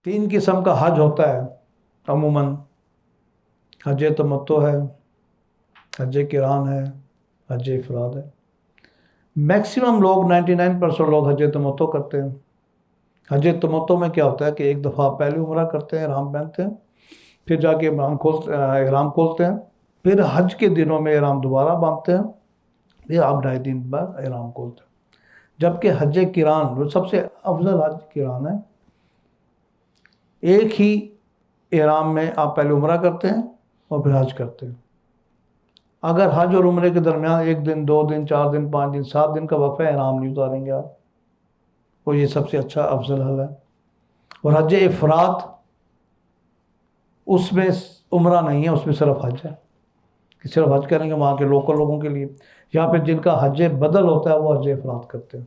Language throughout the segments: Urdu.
3 قسم کا حج ہوتا ہے عموماً. حج تمتع ہے، حج قران ہے، حج افراد ہے. میکسیمم لوگ 99% لوگ حج تمتع کرتے ہیں. حج تمتع میں کیا ہوتا ہے کہ ایک دفعہ پہلے عمرہ کرتے ہیں، احرام پہنتے ہیں، پھر جا کے احرام کھولتے ہیں، پھر حج کے دنوں میں احرام دوبارہ باندھتے ہیں، پھر آپ 2.5 دن بعد احرام کھولتے ہیں. جبکہ حج قران وہ سب سے افضل حج قران ہے. ایک ہی احرام میں آپ پہلے عمرہ کرتے ہیں اور پھر حج کرتے ہیں. اگر حج اور عمرے کے درمیان 1 دن 2 دن 4 دن 5 دن 7 دن کا وقفہ ہے، احرام نہیں اتاریں گے آپ. اور یہ سب سے اچھا افضل حل ہے. اور حج افراد اس میں عمرہ نہیں ہے، اس میں صرف حج ہے کہ صرف حج کریں گے وہاں کے لوکل لوگوں کے لیے، یا پھر جن کا حج بدل ہوتا ہے وہ حج افراد کرتے ہیں.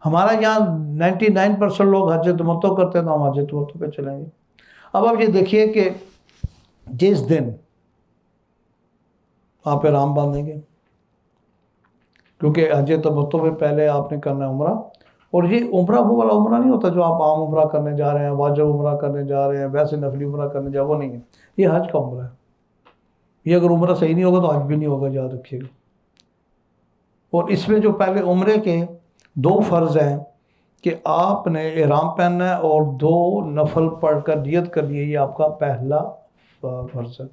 ہمارا یہاں 99% لوگ حج تمتع کرتے ہیں، تو ہم حج تمتع پہ چلیں گے. اب آپ یہ دیکھیے کہ جس دن آپ احرام باندھیں گے، کیونکہ حج تمتع میں پہلے آپ نے کرنا ہے عمرہ. اور یہ عمرہ وہ والا عمرہ نہیں ہوتا جو آپ عام عمرہ کرنے جا رہے ہیں، واجب عمرہ کرنے جا رہے ہیں، ویسے نفلی عمرہ کرنے جا، وہ نہیں ہے. یہ حج کا عمرہ ہے. یہ اگر عمرہ صحیح نہیں ہوگا تو حج بھی نہیں ہوگا، یاد رکھیے گا. اور اس میں جو پہلے عمرے کے 2 فرض ہیں کہ آپ نے احرام پہننا ہے اور 2 نفل پڑھ کر نیت کرنی ہے، یہ آپ کا پہلا فرض ہے.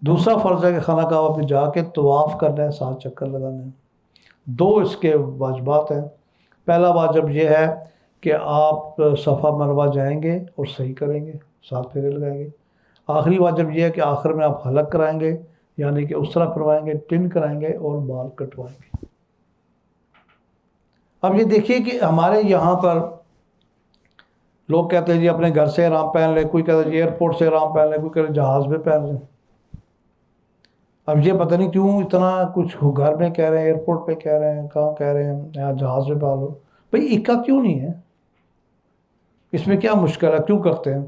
دوسرا فرض ہے کہ خانہ کعبہ پہ جا کے طواف کرنا ہے، 7 چکر لگانے ہیں. 2 اس کے واجبات ہیں. پہلا واجب یہ ہے کہ آپ صفا مروہ جائیں گے اور صحیح کریں گے، 7 پھیرے لگائیں گے. آخری واجب یہ ہے کہ آخر میں آپ حلق کرائیں گے، یعنی کہ اس طرح کروائیں گے، ٹن کرائیں گے اور بال کٹوائیں گے. اب یہ دیکھیے کہ ہمارے یہاں پر لوگ کہتے ہیں جی اپنے گھر سے احرام پہن لیں، کوئی کہتا ہے جی ایئرپورٹ سے احرام پہن لیں، کوئی کہتا ہے جہاز میں پہن لیں. اب یہ پتہ نہیں کیوں اتنا کچھ گھر میں کہہ رہے ہیں، ایئرپورٹ پہ کہہ رہے ہیں، کہاں کہہ رہے ہیں یہاں جہاز میں پہن لو. بھئی اکا کیوں نہیں ہے؟ اس میں کیا مشکل ہے؟ کیوں کرتے ہیں؟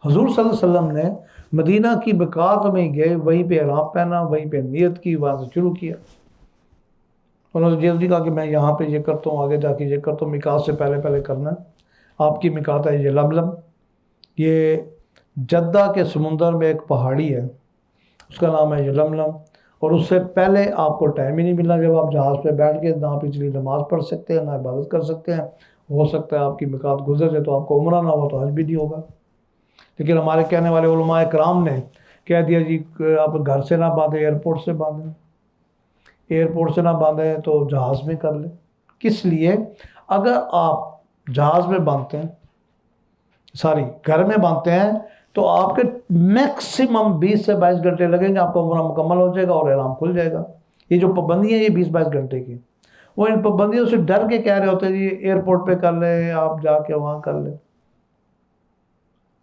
حضور صلی اللہ علیہ وسلم نے مدینہ کی مقات میں گئے، وہیں پہ احرام پہنا، وہیں پہ نیت کی، وہاں سے شروع کیا. انہوں نے جلدی کہا کہ میں یہاں پہ یہ کرتا ہوں، آگے جا کے یہ کرتا ہوں. مقات سے پہلے پہلے کرنا ہے. آپ کی مقات ہے یہ لملم. یہ جدہ کے سمندر میں ایک پہاڑی ہے، اس کا نام ہے یہ لملم. اور اس سے پہلے آپ کو ٹائم ہی نہیں ملنا. جب آپ جہاز پہ بیٹھ کے نہ پچھلی نماز پڑھ سکتے ہیں، نہ عبادت کر سکتے ہیں. ہو سکتا ہے آپ کی مقات گزر جائے تو آپ کو عمرہ نہ ہو تو حج بھی نہیں ہوگا. لیکن ہمارے کہنے والے علماء کرام نے کہہ دیا جی آپ گھر سے نہ باندھیں، ایئرپورٹ سے باندھیں. ایئرپورٹ سے نہ باندھیں تو جہاز میں کر لیں. کس لیے؟ اگر آپ جہاز میں باندھتے ہیں، گھر میں باندھتے ہیں، تو آپ کے میکسیمم 20 سے 22 گھنٹے لگیں گے، آپ کا عمرہ مکمل ہو جائے گا اور احرام کھل جائے گا. یہ جو پابندیاں یہ 20-22 گھنٹے کی، وہ ان پابندیوں سے ڈر کے کہہ رہے ہوتے ہیں جی ایئرپورٹ پہ کر لیں، آپ جا کے وہاں کر لیں،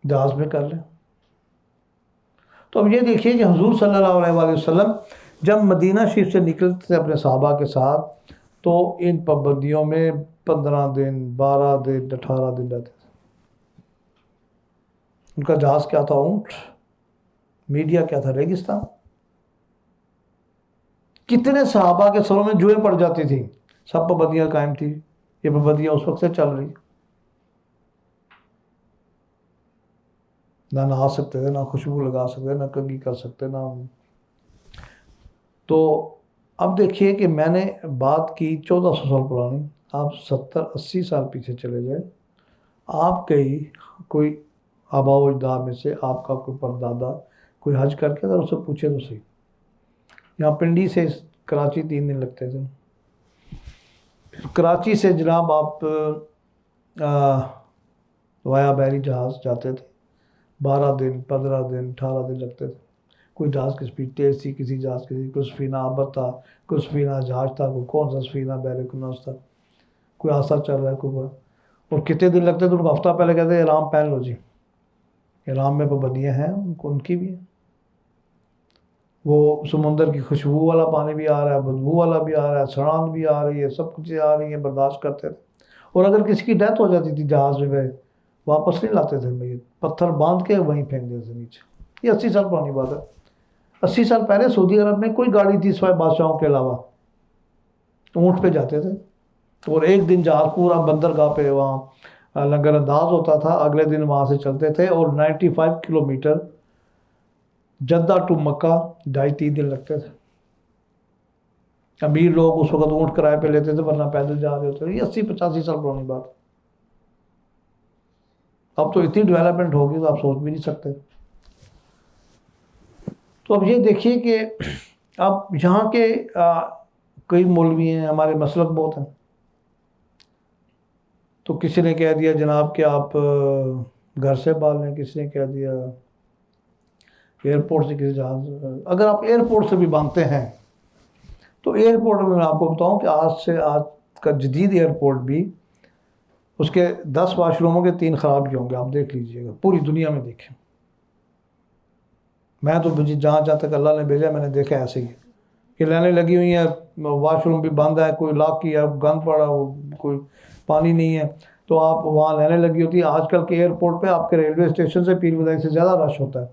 جہاز میں کر لیں. تو اب یہ دیکھیے کہ حضور صلی اللہ علیہ وآلہ وسلم جب مدینہ شریف سے نکلتے تھے اپنے صحابہ کے ساتھ، تو ان پابندیوں میں 15 دن 12 دن 18 دن رہتے تھے. ان کا جہاز کیا تھا؟ اونٹ. میڈیا کیا تھا؟ ریگستان. کتنے صحابہ کے سروں میں جوئیں پڑ جاتی تھیں. سب پابندیاں قائم تھی. یہ پابندیاں اس وقت سے چل رہی، نہ نہا سکتے تھے، نہ خوشبو لگا سکتے، نہ کنگھی کر سکتے، نہ. تو اب دیکھیے کہ میں نے بات کی 1400 سال پرانی. آپ 70-80 سال پیچھے چلے جائیں، آپ کوئی آبا و اجداد میں سے آپ کا کوئی پردادا کوئی حج کر کے اگر اسے پوچھے تو صحیح. یہاں پنڈی سے کراچی 3 دن لگتے تھے. کراچی سے جناب آپ وایا بحری جہاز جاتے تھے، 12 دن 15 دن 18 دن لگتے تھے. کوئی جہاز کی سپیڈ تیز تھی، کسی جہاز کی، کوئی سفینہ آبر تھا، کوئی سفینہ جہاز تھا، کوئی کون سا سفینہ بحر کنوز تھا، کوئی آسا چل رہا ہے کوئی. اور کتنے دن لگتے تھے؟ ان کو ہفتہ پہلے کہتے ہیں احرام پہن لو جی. احرام میں پابندیاں ہیں ان کی بھی ہیں. وہ سمندر کی خوشبو والا پانی بھی آ رہا ہے، بدبو والا بھی آ رہا ہے، سڑان بھی آ رہی ہے، سب کچھ آ رہی ہیں، برداشت کرتے تھے. اور اگر کسی کی ڈیتھ ہو جاتی تھی جہاز میں، واپس نہیں لاتے تھے، پتھر باندھ کے وہیں پھینک دیتے تھے نیچے. یہ 80 سال پرانی بات ہے. 80 سال پہلے سعودی عرب میں کوئی گاڑی تھی سوائے بادشاہوں کے علاوہ. اونٹ پہ جاتے تھے. اور ایک دن جہاز پورا بندرگاہ پہ وہاں لنگر انداز ہوتا تھا، اگلے دن وہاں سے چلتے تھے، اور 95 کلومیٹر جدہ ٹو مکہ 2.5-3 دن لگتے تھے۔ امیر لوگ اس وقت اونٹ کرائے پہ لیتے تھے، ورنہ پیدل جا رہے ہوتے تھے۔ یہ 80-85 سال پرانی بات۔ اب تو اتنی ڈیولپمنٹ ہوگی تو آپ سوچ بھی نہیں سکتے۔ تو اب یہ دیکھیے کہ اب یہاں کے کئی مولوی ہیں، ہمارے مسلک بہت ہیں، تو کسی نے کہہ دیا جناب کہ آپ گھر سے بال لیں، کسی نے کہہ دیا ایئرپورٹ سے کسی جہاز۔ اگر آپ ایئرپورٹ سے بھی باندھتے ہیں تو ایئرپورٹ میں آپ کو بتاؤں کہ آج کا جدید ایئرپورٹ بھی اس کے 10 واش روموں کے 3 خراب ہی ہوں گے، آپ دیکھ لیجئے گا، پوری دنیا میں دیکھیں۔ میں تو جہاں تک اللہ نے بھیجا میں نے دیکھا ایسے ہی کہ لائنیں لگی ہوئی ہیں، واش روم بھی بند ہے، کوئی لاک کیا، گند پڑا، کوئی پانی نہیں ہے، تو آپ وہاں لائنیں لگی ہوتی ہیں۔ آج کل کے ایئرپورٹ پہ آپ کے ریلوے اسٹیشن سے پیر بدائی سے زیادہ رش ہوتا ہے،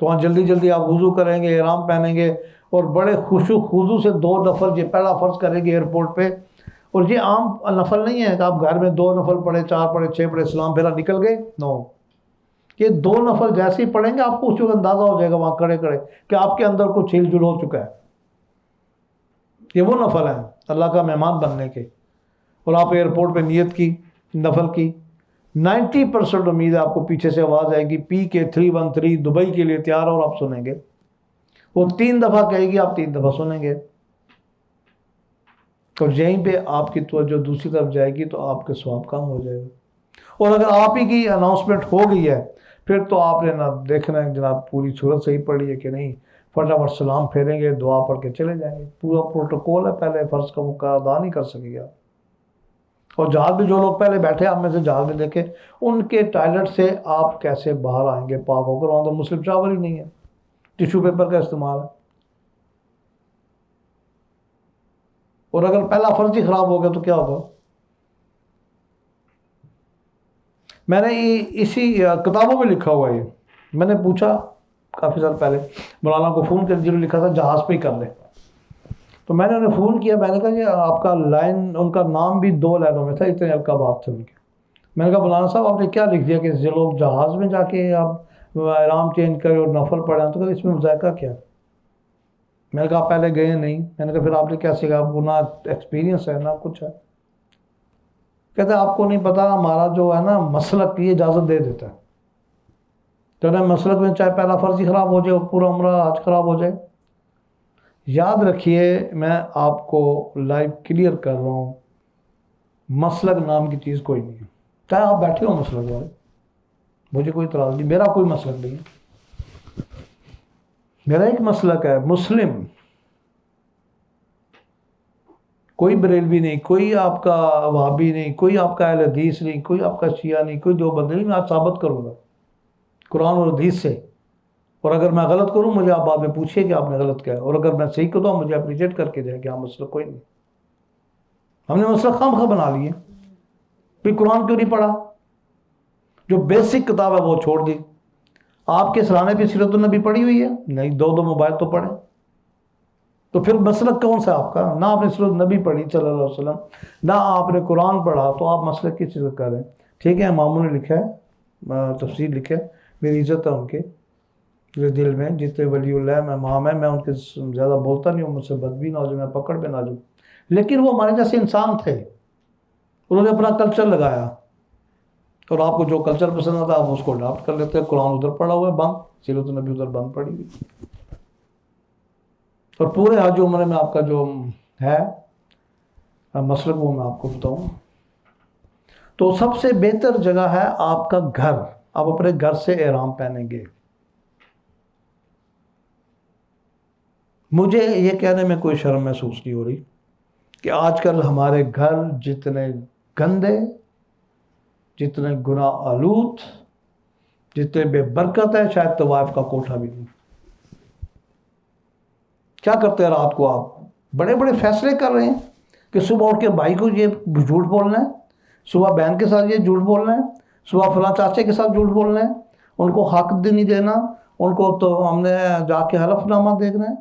تو وہاں جلدی جلدی آپ وضو کریں گے، احرام پہنیں گے، اور بڑے خشوع خضوع سے 2 نفل یہ پہلا فرض کریں گے ایئرپورٹ پہ۔ اور یہ عام نفل نہیں ہے کہ آپ گھر میں 2 نفل پڑھے، 4 پڑھے، 6 پڑھے، سلام پھیرا نکل گئے، نو، یہ 2 نفل جیسے ہی پڑھیں گے آپ کو اس وقت اندازہ ہو جائے گا وہاں کھڑے کھڑے کہ آپ کے اندر کچھ ہل جل ہو چکا ہے۔ یہ وہ نفل ہیں اللہ کا مہمان بننے کے، اور آپ ایئرپورٹ پہ نیت کی نفل کی، 90% امید ہے آپ کو پیچھے سے آواز آئے گی PK 313 دبئی کے لیے تیار، اور آپ سنیں گے، وہ 3 دفعہ کہے گی، آپ 3 دفعہ سنیں گے، اور یہیں پہ آپ کی توجہ دوسری طرف جائے گی تو آپ کے ثواب کم ہو جائے گا۔ اور اگر آپ ہی کی اناؤنسمنٹ ہو گئی ہے پھر تو آپ نے نہ دیکھنا ہے جناب پوری صورت صحیح پڑھی ہے کہ نہیں، فٹافٹ سلام پھیریں گے، دعا پڑھ کے چلے جائیں گے، پورا پروٹوکول ہے، پہلے فرض کا وہ ادا نہیں کر سکے گا۔ اور جہاز میں جو لوگ پہلے بیٹھے آپ میں سے جہاز میں دیکھیں، ان کے ٹائلٹ سے آپ کیسے باہر آئیں گے پاک ہو کر؟ وہاں تو مسلم شاور ہی نہیں ہے، ٹیشو پیپر کا استعمال ہے۔ اور اگر پہلا فرض ہی خراب ہو گیا تو کیا ہوگا؟ میں نے اسی کتابوں میں لکھا ہوا ہے، میں نے پوچھا کافی سال پہلے مولانا کو فون کر، جنہوں نے لکھا تھا جہاز پہ ہی کر لے، تو میں نے انہیں فون کیا، میں نے کہا کہ آپ کا لائن، ان کا نام بھی 2 لائنوں میں تھا، اتنے القابات تھے ان کے۔ میں نے کہا مولانا صاحب آپ نے کیا لکھ دیا کہ جو لوگ جہاز میں جا کے آپ احرام چینج کریں اور نفل پڑھیں؟ تو کہا اس میں مذائقہ کیا؟ میں نے کہا آپ پہلے گئے نہیں۔ میں نے کہا پھر آپ نے کیا سیکھا؟ آپ کو نہ ایکسپیرینس ہے نہ کچھ ہے۔ کہتے ہیں آپ کو نہیں پتا، ہمارا جو ہے نا مسلک یہ اجازت دے دیتا ہے، تو نا مسلک میں چاہے پہلا فرض ہی خراب ہو جائے، پورا عمرہ حج خراب ہو جائے۔ یاد رکھیے میں آپ کو لائیو کلیئر کر رہا ہوں، مسلک نام کی چیز کوئی نہیں ہے، چاہے آپ بیٹھے ہو مسلک والے، مجھے کوئی اعتراض نہیں، میرا کوئی مسلک نہیں ہے، میرا ایک مسلک ہے مسلم، کوئی بریلوی نہیں، کوئی آپ کا وہابی نہیں، کوئی آپ کا اہل حدیث نہیں، کوئی آپ کا شیعہ نہیں، کوئی دیوبندی نہیں۔ میں آج ثابت کروں گا قرآن اور حدیث سے، اور اگر میں غلط کروں مجھے آپ بعد میں پوچھیے کہ آپ نے غلط کیا ہے، اور اگر میں صحیح کروں مجھے اپریشیٹ کر کے دیں کہ ہاں مسئلہ کوئی نہیں۔ ہم نے مسئلہ خام خواہ بنا لیے، پھر قرآن کیوں نہیں پڑھا؟ جو بیسک کتاب ہے وہ چھوڑ دی۔ آپ کے سرانے پہ سیرت النبی پڑھی ہوئی ہے؟ نہیں، 2 موبائل تو پڑھیں، تو پھر مسلک کون سا آپ کا؟ نہ آپ نے سیرت النبی پڑھی صلی اللہ علیہ وسلم، نہ آپ نے قرآن پڑھا، تو آپ مسلک کس چیز کا کر رہے ہیں؟ ٹھیک ہے، اماموں نے لکھا ہے، تفسیر لکھا ہے، میری عزت ہے ان کے میرے دل میں، جتنے ولی اللہ میں امام ہیں، میں ان کے زیادہ بولتا نہیں ہوں، مجھ سے بد بھی نہ ہو جائے، میں پکڑ پہ نہ جاؤں، لیکن وہ ہمارے جیسے انسان تھے، انہوں نے اپنا کلچر لگایا، اور آپ کو جو کلچر پسند آتا ہے آپ اس کو اڈاپٹ کر لیتے ہیں۔ قرآن ادھر پڑھا ہوا ہے بند، سیرت النبی ادھر بند پڑھی ہوئی، اور پورے حج عمرے میں آپ کا جو ہے مسلک وہ میں آپ کو بتاؤں، تو سب سے بہتر جگہ ہے آپ کا گھر، آپ اپنے گھر سے احرام پہنیں گے۔ مجھے یہ کہنے میں کوئی شرم محسوس نہیں ہو رہی کہ آج کل ہمارے گھر جتنے گندے، جتنے گناہ آلود، جتنے بے برکت ہے، شاید طوائف کا کوٹھا بھی نہیں۔ کیا کرتے ہیں رات کو؟ آپ بڑے بڑے فیصلے کر رہے ہیں کہ صبح اٹھ کے بھائی کو یہ جھوٹ بولنا ہے، صبح بہن کے ساتھ یہ جھوٹ بولنا ہے، صبح فلاں چاچے کے ساتھ جھوٹ بولنا ہے، ان کو حق نہیں دینا، ان کو تو ہم نے جا کے حلف نامہ دیکھنا ہے،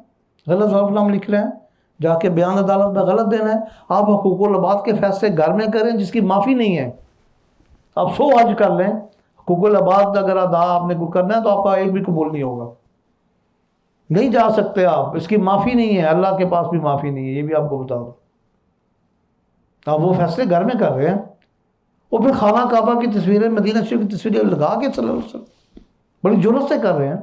غلط حلف نامہ لکھ رہے ہیں، جا کے بیان عدالت میں غلط دینا ہے۔ آپ حقوق العباد کے فیصلے گھر میں کریں جس کی معافی نہیں ہے، آپ 100 حج کر لیں، حقوق العباد اگر ادا آپ نے کو کرنا ہے تو آپ کا ایک بھی قبول نہیں ہوگا، نہیں جا سکتے آپ، اس کی معافی نہیں ہے، اللہ کے پاس بھی معافی نہیں ہے، یہ بھی آپ کو بتا دو۔ آپ وہ فیصلے گھر میں کر رہے ہیں، وہ پھر خانہ کعبہ کی تصویریں، مدینہ شریف کی تصویریں لگا کے صلی اللہ علیہ وسلم بڑی جرت سے کر رہے ہیں،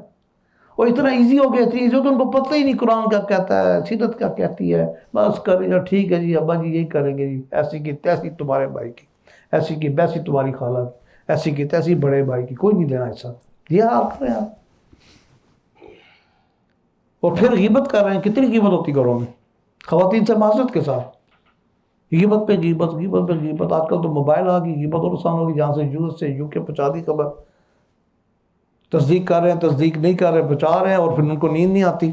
اور اتنا ایزی ہو گیا، اتنی ایزی ہو کہ ان کو پتہ ہی نہیں قرآن کیا کہتا ہے، سیرت کیا کہتی ہے، بس کریں گے ٹھیک ہے جی ابا جی یہی کریں گے جی، ایسی کی تیسی تمہارے بھائی کی، ایسی کی بیسی تمہاری خالہ کی، ایسی کی تیسی بڑے بھائی کی، کوئی نہیں لینا ایسا، یہ حال کر رہے ہیں آپ۔ اور پھر غیبت کر رہے ہیں، کتنی غیبت ہوتی گھروں میں خواتین سے معذرت کے ساتھ، غیبت پہ غیبت، غیبت پہ غیبت، آج کل تو موبائل آ گئی، غیبت اور آسان ہوگی، جہاں سے یو سے یو کے پہنچا دی خبر، تصدیق کر رہے ہیں، تصدیق نہیں کر رہے، پہنچا رہے ہیں، اور پھر ان کو نیند نہیں آتی۔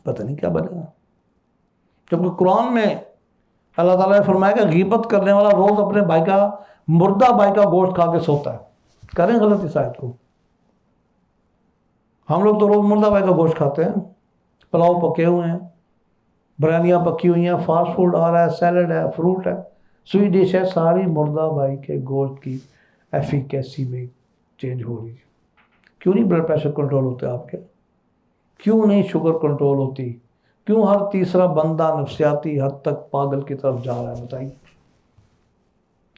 پتہ نہیں کیا بنے گا، جبکہ قرآن میں اللہ تعالیٰ نے فرمایا کہ غیبت کرنے والا روز اپنے بھائی کا، مردہ بھائی کا گوشت کھا کے سوتا ہے۔ کریں غلط اس آیت کو، ہم لوگ تو روز مردہ بھائی کا گوشت کھاتے ہیں، پلاؤ پکے ہوئے ہیں، بریانیاں پکی ہوئی ہیں، فاسٹ فوڈ آ رہا ہے، سیلڈ ہے، فروٹ ہے، سویٹ ڈش ہے، ساری مردہ بھائی کے گوشت کی ایفیکیسی میں چینج ہو رہی ہے۔ کیوں نہیں بلڈ پریشر کنٹرول ہوتے آپ کے؟ کیوں نہیں شوگر کنٹرول ہوتی؟ کیوں ہر تیسرا بندہ نفسیاتی حد تک پاگل کی طرف جا رہا ہے؟ بتائیے۔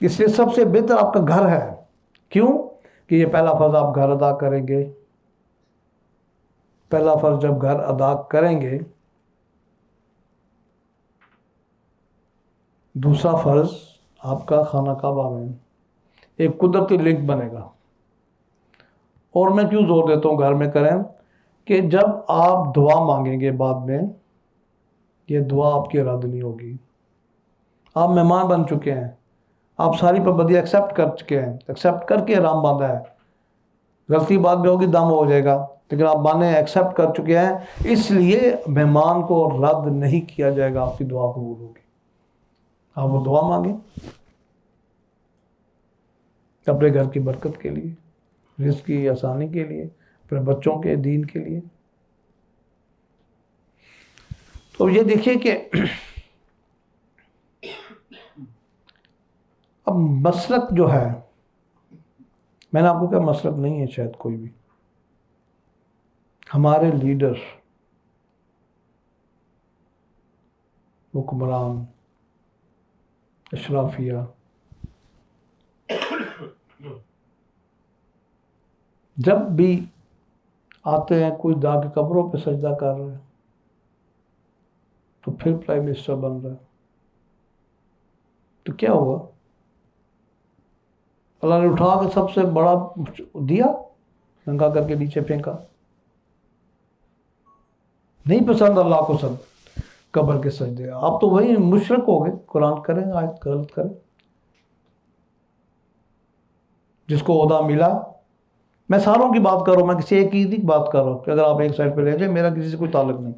اس لیے سب سے بہتر آپ کا گھر ہے۔ کیوں کہ یہ پہلا فرض آپ گھر ادا کریں گے، پہلا فرض جب گھر ادا کریں گے، دوسرا فرض آپ کا خانہ کعبہ میں ایک قدرتی لنک بنے گا۔ اور میں کیوں زور دیتا ہوں گھر میں کریں؟ کہ جب آپ دعا مانگیں گے بعد میں، یہ دعا آپ کی رد نہیں ہوگی۔ آپ مہمان بن چکے ہیں، آپ ساری پابندی ایکسیپٹ کر چکے ہیں، ایکسیپٹ کر کے آرام باندھا ہے، غلطی بعد میں ہوگی دم ہو جائے گا، لیکن آپ مانے ایکسیپٹ کر چکے ہیں، اس لیے مہمان کو رد نہیں کیا جائے گا، آپ کی دعا قبول ہوگی۔ آپ وہ دعا مانگیں اپنے گھر کی برکت کے لیے، رزق کی آسانی کے لیے، اپنے بچوں کے دین کے لیے۔ تو یہ دیکھیے کہ اب مسلک جو ہے، میں نے آپ کو کہا مسلک نہیں ہے شاید کوئی بھی، ہمارے لیڈر، حکمران، اشرافیہ، جب بھی آتے ہیں کوئی دا کے قبروں پہ سجدہ کر رہے ہیں تو پھر پرائم منسٹر بن رہا ہے، تو کیا ہوا؟ اللہ نے اٹھا کے سب سے بڑا دیا، ننگا کر کے نیچے پھینکا۔ نہیں پسند اللہ کو سب قبر کے سجدے، آپ تو وہی مشرک ہو گئے۔ قرآن کریں آیت غلط کریں، جس کو عہدہ ملا، میں ساروں کی بات کر رہا ہوں، میں کسی ایک کی بات کر رہا ہوں کہ اگر آپ ایک سائڈ پہ لے جائیں، میرا کسی سے کوئی تعلق نہیں۔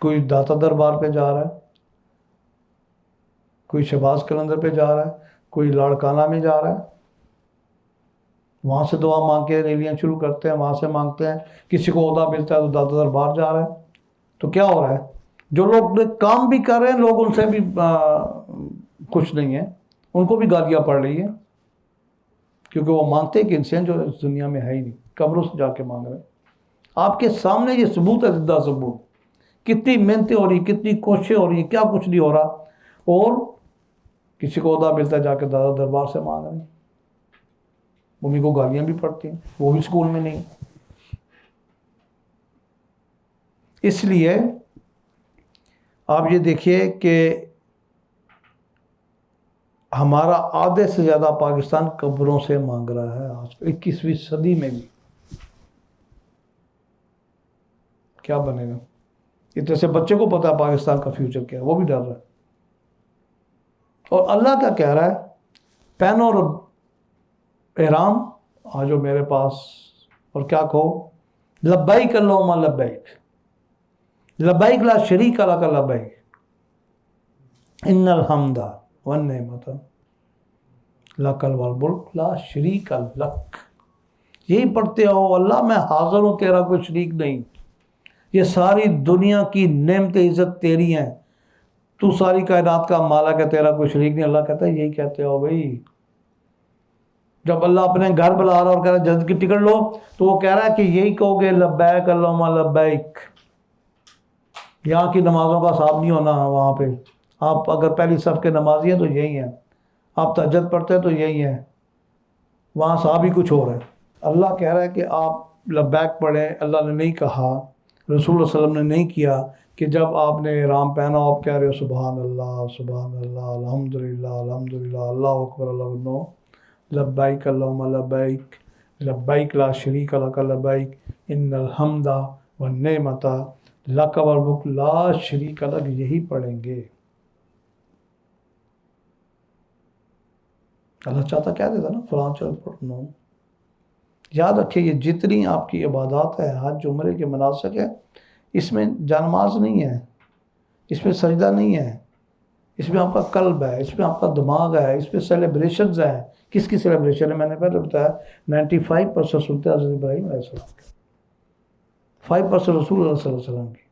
کوئی داتا دربار پہ جا رہا ہے، کوئی شہباز کلندر پہ جا رہا ہے، کوئی لاڑکانہ میں جا رہا ہے، وہاں سے دعا مانگ کے ریلیاں شروع کرتے ہیں، وہاں سے مانگتے ہیں، کسی کو عہدہ ملتا ہے تو داتا دربار جا رہا ہے۔ تو کیا ہو رہا ہے؟ جو لوگ کام بھی کر رہے ہیں، لوگ ان سے بھی خوش نہیں ہیں، ان کو بھی گالیاں پڑ رہی ہیں، کیونکہ وہ مانگتے کہ انسان جو اس دنیا میں ہے ہی نہیں، قبروں سے جا کے مانگ رہے ہیں۔ آپ کے سامنے یہ ثبوت ہے، زندہ ثبوت، کتنی محنتیں ہو رہی، کتنی کوششیں ہو رہی ہیں، کیا کچھ نہیں ہو رہا، اور کسی کو عہدہ ملتا ہے جا کے دادا دربار سے مانگ رہے ہیں، انہیں کو گالیاں بھی پڑتی ہیں، وہ بھی اسکول میں نہیں۔ اس لیے آپ یہ دیکھیے کہ ہمارا آدھے سے زیادہ پاکستان قبروں سے مانگ رہا ہے آج 21ویں صدی میں بھی۔ کیا بنے گا؟ اتنے سے بچے کو پتا ہے پاکستان کا فیوچر کیا ہے، وہ بھی ڈر رہا ہے۔ اور اللہ کیا کہہ رہا ہے؟ پہنو اور احرام، آجو میرے پاس، اور کیا کہو؟ لبیک اللہم لبیک، لبیک لا شریک لک لبیک، ان الحمد والنعمت لک والملک لا شریک لک۔ یہی پڑھتے ہو، اللہ میں حاضر ہوں، تیرا کوئی شریک نہیں، یہ ساری دنیا کی نعمت عزت تیری ہیں، تو ساری کائنات کا مالک ہے، تیرا کوئی شریک نہیں۔ اللہ کہتا ہے یہی کہتے ہو بھائی۔ جب اللہ اپنے گھر بلا رہا اور کہہ رہا ہے جنت کی ٹکٹ لو، تو وہ کہہ رہا ہے کہ یہی کہو گے لبیک اللہم لبیک۔ یہاں کی نمازوں کا حساب نہیں ہونا وہاں پہ۔ آپ اگر پہلی صف کے نمازی ہیں تو یہی ہیں، آپ تہجد پڑھتے ہیں تو یہی ہیں، وہاں صاحب ہی کچھ اور ہے۔ اللہ کہہ رہا ہے کہ آپ لبیک پڑھیں۔ اللہ نے نہیں کہا، رسول اللہ صلی اللہ علیہ وسلم نے نہیں کیا کہ جب آپ نے احرام پہنا آپ کہہ رہے ہو سبحان اللہ سبحان اللہ الحمدللہ الحمدللہ اللہ اکبر اللہ اکبر، لبیک اللہم لبیک لبیک لا شریک لک لبیک ان الحمد والنعمت لک والملک لا شریک لک، یہی پڑھیں گے۔ اللہ چاہتا کہہ دیتا نا فلاں چل پڑھنا۔ یاد رکھیے یہ جتنی آپ کی عبادات ہے، حج عمرے کے مناسک ہے، اس میں جانماز نہیں ہے، اس میں سجدہ نہیں ہے، اس میں آپ کا قلب ہے، اس میں آپ کا دماغ ہے، اس میں سیلیبریشنز ہیں۔ کس کی سیلیبریشن ہے؟ میں نے پہلے بتایا 95% سنتے ہیں حضرت ابراہیم علیہ السلام کی، 5% رسول اللہ صلی اللہ علیہ وسلم کی،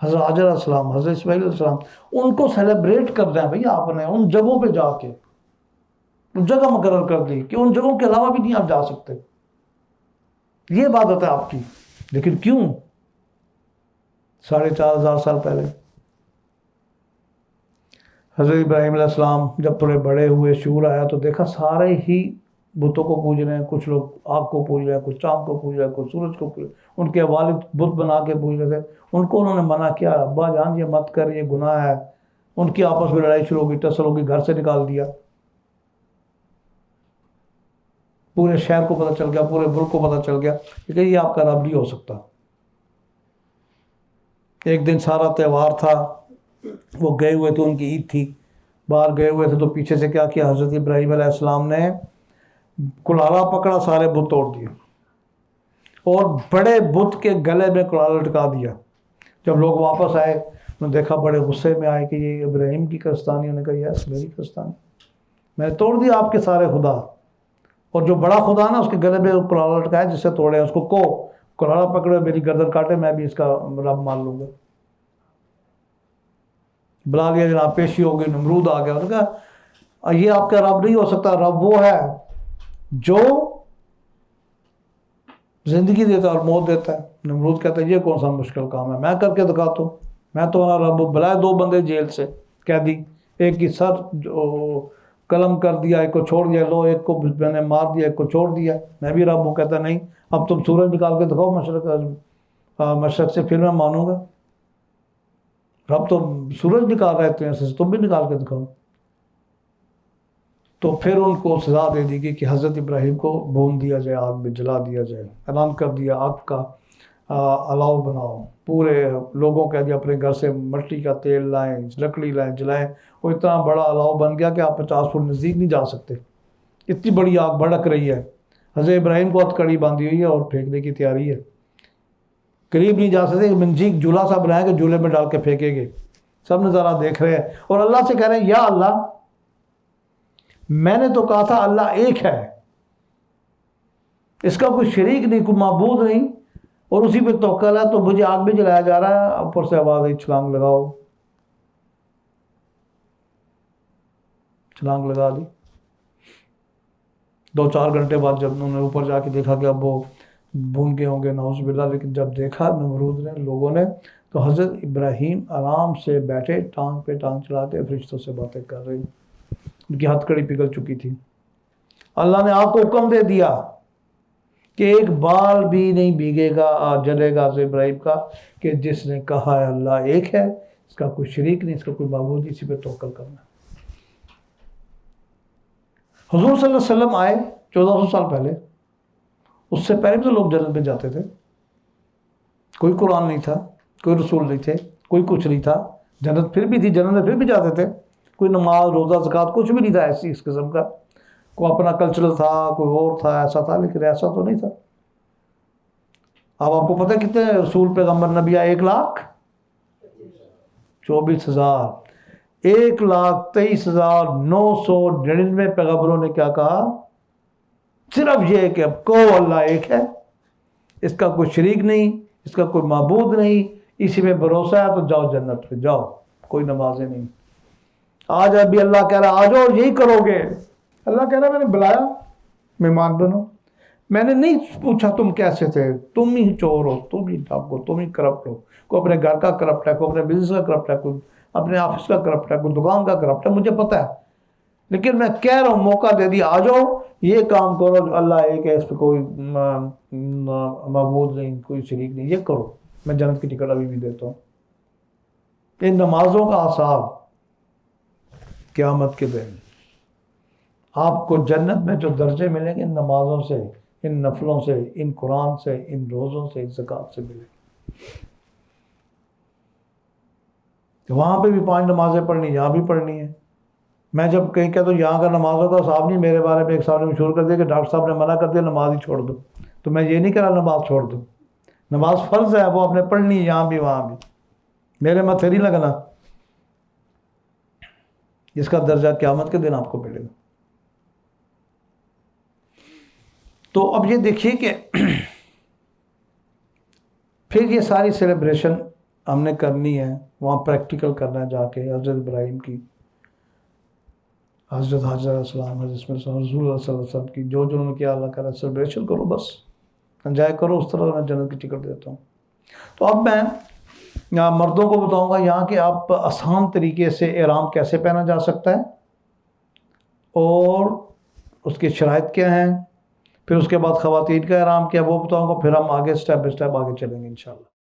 حضرت حاجر علیہ السلام، حضرت اسماعیل علیہ السلام، ان کو سیلیبریٹ کرنا ہے بھائی آپ نے ان جگہوں پہ جا کے۔ ان جگہ مقرر کر دی کہ ان جگہوں کے علاوہ بھی نہیں آپ جا سکتے، یہ عبادت ہے آپ کی۔ لیکن کیوں؟ 4,500 سال پہلے حضرت ابراہیم علیہ السلام جب تھوڑے بڑے ہوئے، شعور آیا، تو دیکھا سارے ہی بتوں کو پوج رہے ہیں۔ کچھ لوگ آگ کو پوج رہے ہیں، کچھ چاند کو پوج رہے ہیں، کچھ سورج کو پوج رہے ہیں۔ ان کے والد بت بنا کے پوج رہے تھے، ان کو انہوں نے منع کیا، ابا جان یہ مت کر، یہ گناہ ہے۔ ان کی آپس میں لڑائی شروع ہو گئی، ٹسل ہو گئی، گھر سے نکال دیا۔ پورے شہر کو پتہ چل گیا، پورے ملک کو پتہ چل گیا کہ یہ آپ کا رب نہیں ہو سکتا۔ ایک دن سارا تہوار تھا، وہ گئے ہوئے تھے، ان کی عید تھی، باہر گئے ہوئے تھے، تو پیچھے سے کیا کیا حضرت ابراہیم علیہ السلام نے کلہاڑا پکڑا، سارے بت توڑ دیے اور بڑے بت کے گلے میں کلہاڑا لٹکا دیا۔ جب لوگ واپس آئے انہوں نے دیکھا، بڑے غصے میں آئے کہ یہ ابراہیم کی کرستانی، انہوں نے کہا یس میری کرستانی، میں نے توڑ دیا آپ کے سارے خدا، اور جو بڑا خدا نا اس کے گلے میں کلہاڑا لٹکایا جس سے توڑے، اس کو کلہاڑا پکڑے میری گردن کاٹے، میں بھی اس کا رب مان لوں گا۔ بلا لیا جناب، پیشی ہو گئی، نمرود آ گیا، انہوں نے کہا یہ آپ کا رب نہیں ہو سکتا، رب وہ ہے جو زندگی دیتا ہے اور موت دیتا ہے۔ نمرود کہتا ہے یہ کون سا مشکل کام ہے، میں کر کے دکھاتا ہوں، میں تمہارا رب ہوں۔ بلائے 2 بندے جیل سے قیدی، ایک کی سر جو قلم کر دیا، ایک کو چھوڑ دیا، لو ایک کو میں نے مار دیا، ایک کو چھوڑ دیا، میں بھی رب ہوں۔ کہتا نہیں، اب تم سورج نکال کے دکھاؤ مشرق سے، پھر میں مانوں گا۔ رب تو سورج نکال رہے تھے، تم بھی نکال کے دکھاؤ۔ تو پھر ان کو سزا دے دی گئی کہ حضرت ابراہیم کو بھون دیا جائے، آگ میں جلا دیا جائے۔ اعلان کر دیا آگ کا الاؤ بناؤ، پورے لوگوں کہہ دیا اپنے گھر سے مٹی کا تیل لائیں، لکڑی لائیں، جلائیں۔ وہ اتنا بڑا الاؤ بن گیا کہ آپ 50 فٹ نزدیک نہیں جا سکتے، اتنی بڑی آگ بھڑک رہی ہے۔ حضرت ابراہیم کو ہتھکڑی باندھی ہوئی ہے اور پھینکنے کی تیاری ہے، قریب نہیں جا سکتے۔ منجیک جھولا سا بنایا کہ جھولے میں ڈال کے پھینکیں گے، سب نظارہ دیکھ رہے ہیں اور اللہ سے کہہ رہے ہیں یا اللہ میں نے تو کہا تھا اللہ ایک ہے، اس کا کوئی شریک نہیں، کوئی معبود نہیں، اور اسی پہ توکل ہے، تو مجھے آگ میں جلایا جا رہا ہے۔ اوپر سے آواز آئی چھلانگ لگاؤ، چھلانگ لگا دی۔ 2-4 گھنٹے بعد جب انہوں نے اوپر جا کے دیکھا کہ اب وہ بھون گئے ہوں گے نعوذ باللہ، لیکن جب دیکھا نمرود نے، لوگوں نے، تو حضرت ابراہیم آرام سے بیٹھے، ٹانگ پہ ٹانگ چلاتے، فرشتوں سے باتیں کر رہے، ان کی ہتھ کڑی پگھل چکی تھی۔ اللہ نے آپ کو حکم دے دیا کہ ایک بال بھی نہیں بھیگے گا، جلے گا حضرت ابراہیم کا، کہ جس نے کہا ہے اللہ ایک ہے، اس کا کوئی شریک نہیں، اس کا کوئی معبود نہیں، اسی پہ توکل کرنا۔ حضور صلی اللہ علیہ وسلم آئے 1400 سال پہلے، اس سے پہلے بھی تو لوگ جنت میں جاتے تھے، کوئی قرآن نہیں تھا، کوئی رسول نہیں تھے، کوئی کچھ نہیں تھا، جنت پھر بھی تھی، جنت میں پھر بھی جاتے تھے، کوئی نماز روزہ زکوٰۃ کچھ بھی نہیں تھا ایسی اس قسم کا، کوئی اپنا کلچرل تھا، کوئی اور تھا، ایسا تھا، لیکن ایسا تو نہیں تھا۔ اب آپ کو پتہ ہے کتنے رسول پیغمبر نبی آئے؟ 1,24,000، 1,23,999 پیغمبروں نے کیا کہا؟ صرف یہ کہ اب کو اللہ ایک ہے، اس کا کوئی شریک نہیں، اس کا کوئی معبود نہیں، اسی پہ بھروسہ ہے تو جاؤ جنت پہ جاؤ، کوئی نمازیں نہیں۔ آج ابھی اللہ کہہ رہا آ جاؤ یہی کرو گے، اللہ کہہ رہا میں نے بلایا مہمان بنو، میں نے نہیں پوچھا تم کیسے تھے، تم ہی چور ہو، تم ہی ٹھگ ہو، تم ہی کرپٹ ہو، کوئی اپنے گھر کا کرپٹ ہے، کوئی اپنے بزنس کا کرپٹ ہے، کوئی اپنے آفس کا کرپٹ ہے، کوئی دکان کا کرپٹ ہے، مجھے پتہ ہے، لیکن میں کہہ رہا ہوں موقع دے دیا آ جاؤ یہ کام کرو جو اللہ ایک ہے، اس پہ کوئی معبود نہیں، کوئی شریک نہیں، یہ کرو، میں جنت کی ٹکٹ ابھی بھی دیتا ہوں۔ ان نمازوں کا حساب قیامت کے دن آپ کو جنت میں جو درجے ملیں گے ان نمازوں سے، ان نفلوں سے، ان قرآن سے، ان روزوں سے، ان زکوٰۃ سے ملیں گے۔ وہاں پہ بھی 5 نمازیں پڑھنی، یہاں بھی پڑھنی ہے۔ میں جب کہیں کہتا ہوں یہاں کا نمازوں کا حساب نہیں، میرے بارے میں ایک صاحب نے مشہور کر دیا کہ ڈاکٹر صاحب نے منع کر دیا نماز ہی چھوڑ دو، تو میں یہ نہیں کہہ رہا نماز چھوڑ دو، نماز فرض ہے، وہ آپ نے پڑھنی ہے یہاں بھی وہاں بھی، میرے ماتھے نہیں لگنا، اس کا درجہ قیامت کے دن آپ کو ملے گا۔ تو اب یہ دیکھیے کہ پھر یہ ساری سیلیبریشن ہم نے کرنی ہے، وہاں پریکٹیکل کرنا ہے جا کے، حضرت ابراہیم کی، حضرت حاجر علیہ السلام، حضرت اسماعیل علیہ السلام، رسول اللہ صلی اللہ علیہ وسلم کی جو انہوں نے کیا، اللہ کا سیلیبریشن کرو، بس انجوائے کرو، اس طرح میں جنت کی ٹکٹ دیتا ہوں۔ تو اب میں مردوں کو بتاؤں گا یہاں کہ آپ آسان طریقے سے احرام کیسے پہنا جا سکتا ہے اور اس کی شرائط کیا ہیں، پھر اس کے بعد خواتین کا احرام کیا وہ بتاؤں گا، پھر ہم آگے سٹیپ بائی سٹیپ آگے چلیں گے انشاءاللہ۔